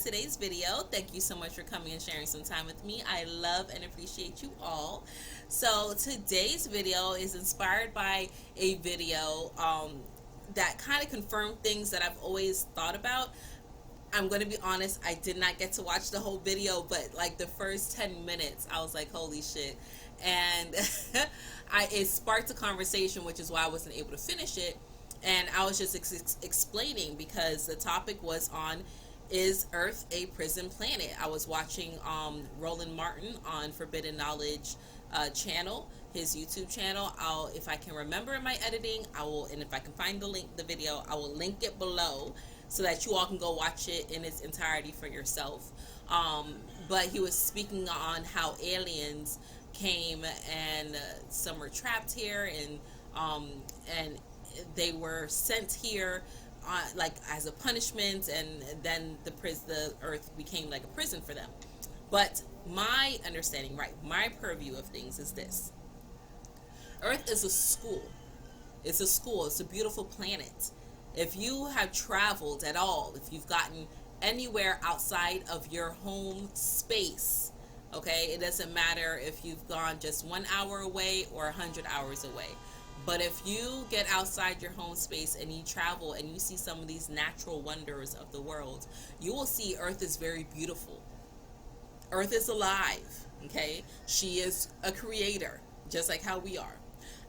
today's video. Thank you so much for coming and sharing some time with me. I love and appreciate you all. So today's video is inspired by a video that kind of confirmed things that I've always thought about. I'm going to be honest, I did not get to watch the whole video, but like the first 10 minutes, I was like, holy shit. And it sparked a conversation, which is why I wasn't able to finish it. And I was just explaining because the topic was on, is Earth a prison planet? I was watching Roland Martin on Forbidden Knowledge channel, his YouTube channel. If I can remember in my editing, I will, and if I can find the video, I will link it below so that you all can go watch it in its entirety for yourself. But he was speaking on how aliens came and some were trapped here, and they were sent here like as a punishment, and then the Earth became like a prison for them. But my understanding, right, my purview of things is this: Earth is a school. It's a school. It's a beautiful planet. If you have traveled at all, if you've gotten anywhere outside of your home space, okay, it doesn't matter if you've gone just 1 hour away or 100 hours away. But if you get outside your home space and you travel and you see some of these natural wonders of the world, you will see Earth is very beautiful. Earth is alive, okay? She is a creator, just like how we are.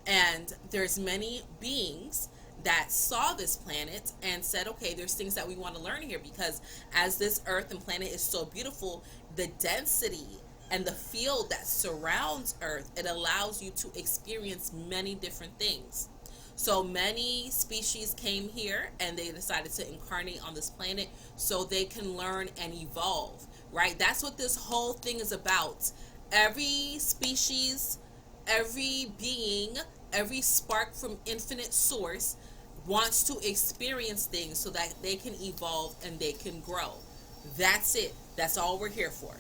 And there's many beings that saw this planet and said, okay, there's things that we want to learn here, because as this Earth and planet is so beautiful, the density and the field that surrounds Earth, it allows you to experience many different things. So many species came here and they decided to incarnate on this planet so they can learn and evolve, right? That's what this whole thing is about. Every species, every being, every spark from infinite source wants to experience things so that they can evolve and they can grow. That's it. That's all we're here for.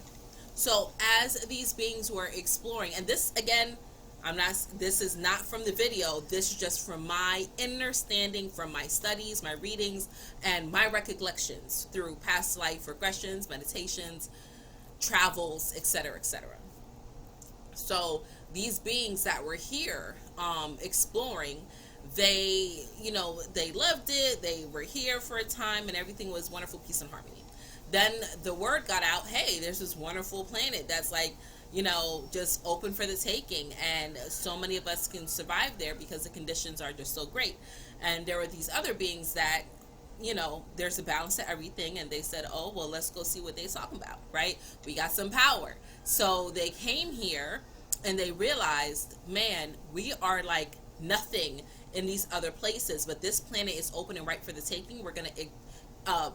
So as these beings were exploring, and this again, this is not from the video, this is just from my understanding, from my studies, my readings, and my recollections through past life regressions, meditations, travels, etc., etc. So these beings that were here exploring, they loved it, they were here for a time, and everything was wonderful, peace and harmony. Then the word got out, hey, there's this wonderful planet that's like, just open for the taking, and so many of us can survive there because the conditions are just so great. And there were these other beings that, there's a balance to everything, and they said, oh, well, let's go see what they're talking about, right? We got some power. So they came here and they realized, man, we are like nothing in these other places, but this planet is open and ripe for the taking. We're going to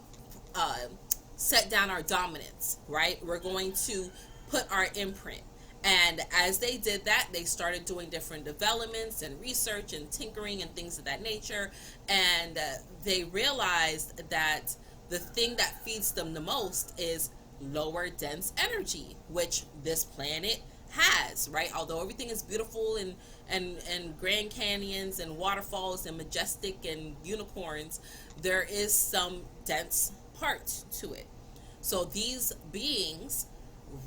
set down our dominance, right? We're going to put our imprint. And as they did that, they started doing different developments and research and tinkering and things of that nature. And they realized that the thing that feeds them the most is lower dense energy, which this planet has, right? Although everything is beautiful and Grand Canyons and waterfalls and majestic and unicorns, there is some dense part to it. So these beings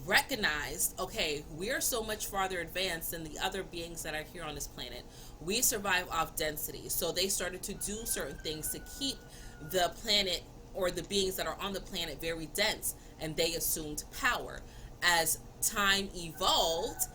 recognized, okay, we are so much farther advanced than the other beings that are here on this planet. We survive off density. So they started to do certain things to keep the planet, or the beings that are on the planet, very dense, and they assumed power. As time evolved,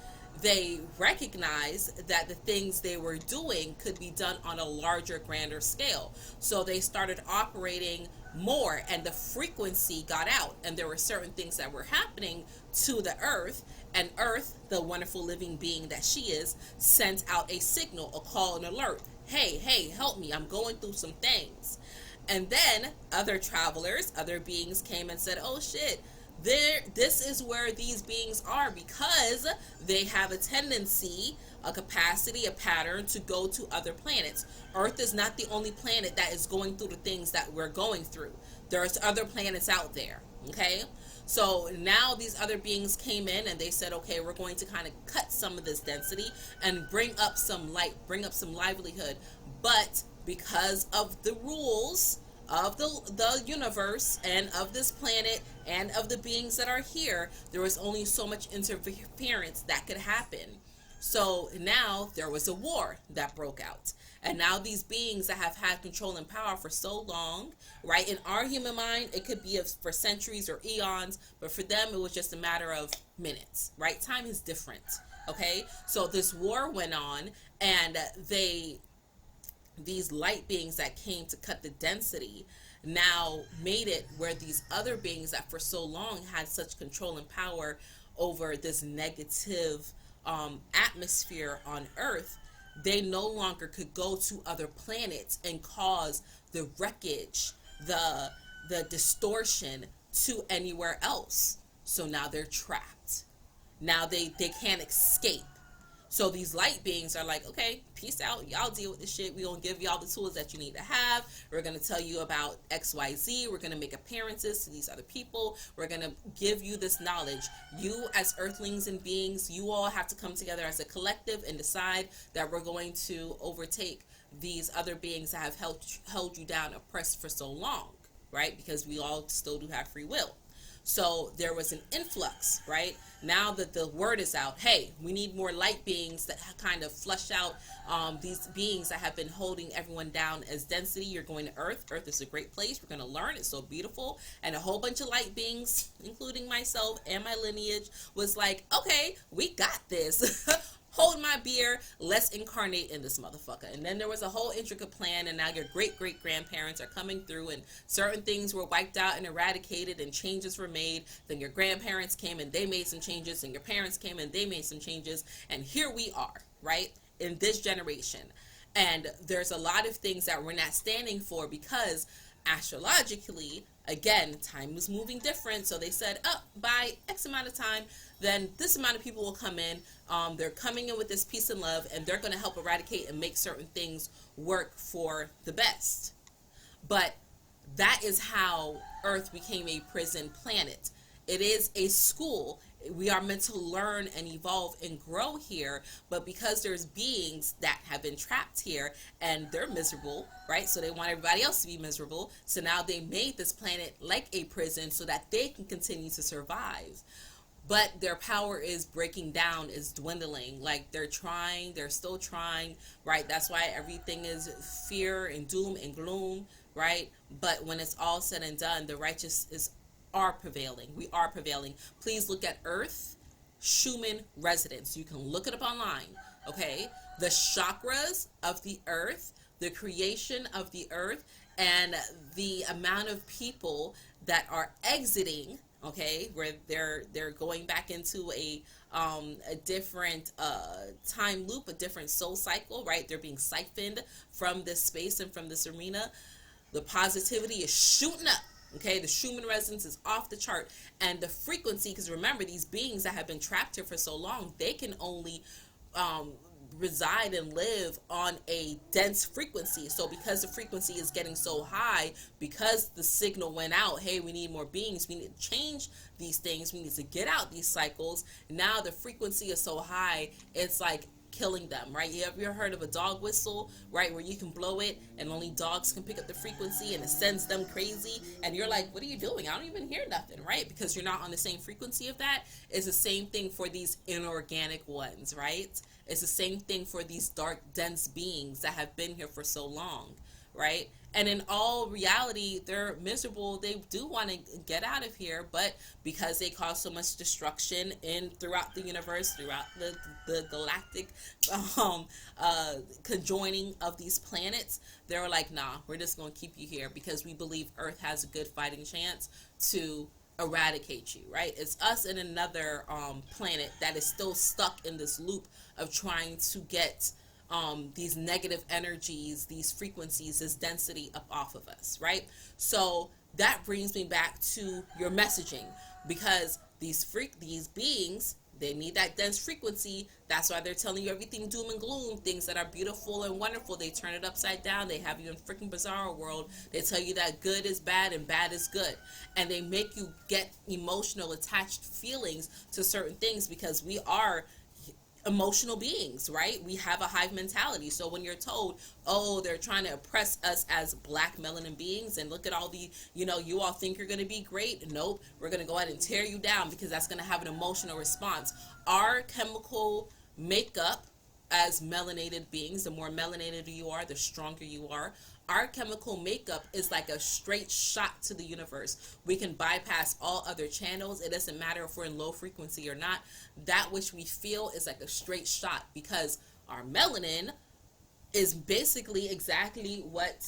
they recognized that the things they were doing could be done on a larger, grander scale. So they started operating more, and the frequency got out, and there were certain things that were happening to the Earth, and Earth, the wonderful living being that she is, sent out a signal, a call, an alert. Hey, help me, I'm going through some things. And then other travelers, other beings came and said, oh shit, this is where these beings are, because they have a tendency, a capacity, a pattern to go to other planets. Earth is not the only planet that is going through the things that we're going through. There's other planets out there, okay? So now these other beings came in and they said, okay, we're going to kind of cut some of this density and bring up some light, bring up some livelihood. But because of the rules of the universe and of this planet and of the beings that are here, there was only so much interference that could happen. So now there was a war that broke out. And now these beings that have had control and power for so long, right? In our human mind, it could be for centuries or eons, but for them, it was just a matter of minutes, right? Time is different, okay? So this war went on, and these light beings that came to cut the density now made it where these other beings that for so long had such control and power over this negative atmosphere on Earth, they no longer could go to other planets and cause the wreckage, the distortion to anywhere else. So now they're trapped. Now they can't escape. So these light beings are like, okay, peace out. Y'all deal with this shit. We're going to give y'all the tools that you need to have. We're going to tell you about XYZ. We're going to make appearances to these other people. We're going to give you this knowledge. You as earthlings and beings, you all have to come together as a collective and decide that we're going to overtake these other beings that have held you down, oppressed for so long, right? Because we all still do have free will. So there was an influx, right? Now that the word is out, hey, we need more light beings that kind of flush out these beings that have been holding everyone down as density. You're going to Earth. Earth is a great place. We're going to learn. It's so beautiful. And a whole bunch of light beings, including myself and my lineage, was like, okay, we got this. Hold my beer, let's incarnate in this motherfucker. And then there was a whole intricate plan, and now your great grandparents are coming through, and certain things were wiped out and eradicated, and changes were made. Then your grandparents came and they made some changes, and your parents came and they made some changes, and here we are, right, in this generation. And there's a lot of things that we're not standing for because astrologically, again, time was moving different. So they said, oh, by X amount of time, then this amount of people will come in. They're coming in with this peace and love, and they're going to help eradicate and make certain things work for the best. But that is how Earth became a prison planet. It is a school. We are meant to learn and evolve and grow here, but because there's beings that have been trapped here and they're miserable, right? So they want everybody else to be miserable. So now they made this planet like a prison so that they can continue to survive. But their power is breaking down, is dwindling. Like they're trying, they're still trying, right? That's why everything is fear and doom and gloom, right? But when it's all said and done, the righteous are prevailing. We are prevailing. Please look at Earth Schumann resonance. You can look it up online, okay? The chakras of the Earth, the creation of the Earth, and the amount of people that are exiting, okay, where they're going back into a different time loop, a different soul cycle, right? They're being siphoned from this space and from this arena. The positivity is shooting up. Okay, the Schumann resonance is off the chart. And the frequency, because remember, these beings that have been trapped here for so long, they can only reside and live on a dense frequency. So because the frequency is getting so high, because the signal went out, hey, we need more beings, we need to change these things, we need to get out these cycles. Now the frequency is so high, it's like killing them, right? You ever heard of a dog whistle, right, where you can blow it and only dogs can pick up the frequency and it sends them crazy, and you're like, what are you doing? I don't even hear nothing, right? Because you're not on the same frequency of that. It's the same thing for these inorganic ones, right? It's the same thing for these dark, dense beings that have been here for so long, right? And in all reality, they're miserable. They do want to get out of here, but because they cause so much destruction throughout the universe, throughout the galactic conjoining of these planets, they're like, nah, we're just going to keep you here because we believe Earth has a good fighting chance to eradicate you, right? It's us and another planet that is still stuck in this loop of trying to get these negative energies, these frequencies, this density up off of us, right? So that brings me back to your messaging, because these beings, they need that dense frequency. That's why they're telling you everything doom and gloom, things that are beautiful and wonderful. They turn it upside down. They have you in freaking bizarre world. They tell you that good is bad and bad is good. And they make you get emotional, attached feelings to certain things because we are emotional beings, right? We have a hive mentality. So when you're told, oh, they're trying to oppress us as black melanin beings, and look at all the, you all think you're going to be great. Nope, we're going to go ahead and tear you down, because that's going to have an emotional response. Our chemical makeup as melanated beings, the more melanated you are, the stronger you are. Our chemical makeup is like a straight shot to the universe. We can bypass all other channels. It doesn't matter if we're in low frequency or not. That which we feel is like a straight shot, because our melanin is basically exactly what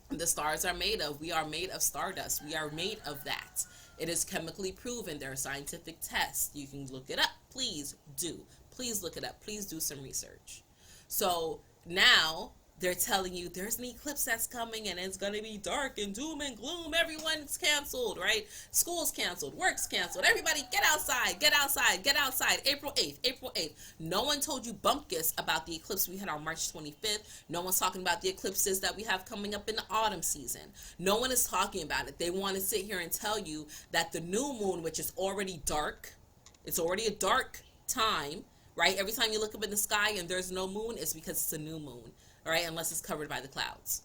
the stars are made of. We are made of stardust. We are made of that. It is chemically proven. There are scientific tests. You can look it up. Please do. Please look it up. Please do some research. So now they're telling you there's an eclipse that's coming, and it's going to be dark and doom and gloom. Everyone's canceled, right? School's canceled. Work's canceled. Everybody get outside. Get outside. Get outside. April 8th. April 8th. No one told you bumpkus about the eclipse we had on March 25th. No one's talking about the eclipses that we have coming up in the autumn season. No one is talking about it. They want to sit here and tell you that the new moon, which is already dark, it's already a dark time, right? Every time you look up in the sky and there's no moon, it's because it's a new moon, right? Unless it's covered by the clouds.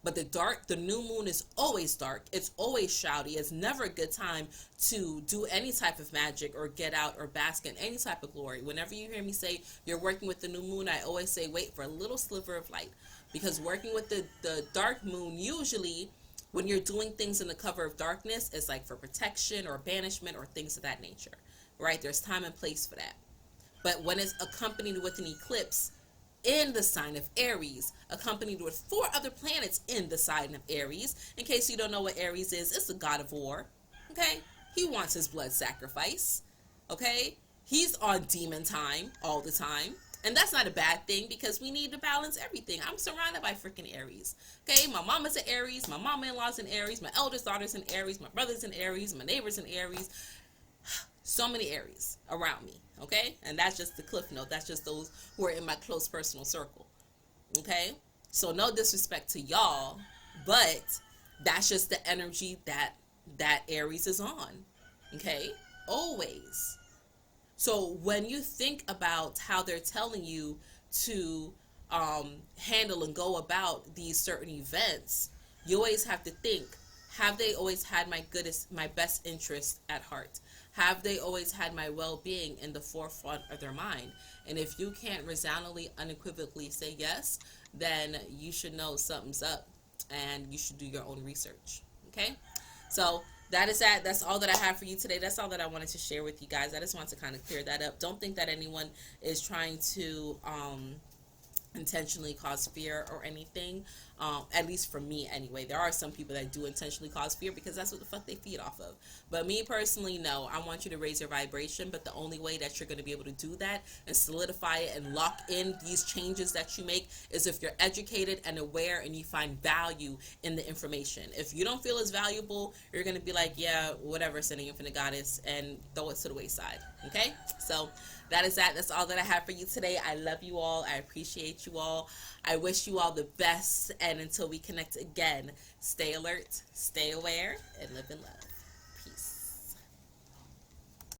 But the new moon is always dark. It's always shouty. It's never a good time to do any type of magic or get out or bask in any type of glory. Whenever you hear me say you're working with the new moon, I always say wait for a little sliver of light, because working with the dark moon, usually when you're doing things in the cover of darkness, it's like for protection or banishment or things of that nature, right? There's time and place for that. But when it's accompanied with an eclipse in the sign of Aries, accompanied with 4 other planets in the sign of Aries, in case you don't know what Aries is, it's the god of war, okay? He wants his blood sacrifice, okay? He's on demon time all the time. And that's not a bad thing, because we need to balance everything. I'm surrounded by freaking Aries. Okay, my mama's an Aries, my mama-in-law's an Aries, my eldest daughter's an Aries, my brother's an Aries, my neighbor's an Aries. So many Aries around me, okay? And that's just the cliff note. That's just those who are in my close personal circle, okay? So no disrespect to y'all, but that's just the energy that Aries is on, okay? Always. So when you think about how they're telling you to handle and go about these certain events, you always have to think, have they always had my best interest at heart? Have they always had my well-being in the forefront of their mind? And if you can't resoundingly, unequivocally say yes, then you should know something's up, and you should do your own research, okay? So that is that. That's all that I have for you today. That's all that I wanted to share with you guys. I just want to kind of clear that up. Don't think that anyone is trying to intentionally cause fear or anything, at least for me anyway. There are some people that do intentionally cause fear, because that's what the fuck they feed off of. But me personally, no. I want you to raise your vibration, but the only way that you're going to be able to do that and solidify it and lock in these changes that you make is if you're educated and aware and you find value in the information. If you don't feel as valuable, you're going to be like, yeah, whatever, Ascending Infinite Goddess, and throw it to the wayside, okay? So that is that. That's all that I have for you today. I love you all. I appreciate you all. I wish you all the best. And until we connect again, stay alert, stay aware, and live in love.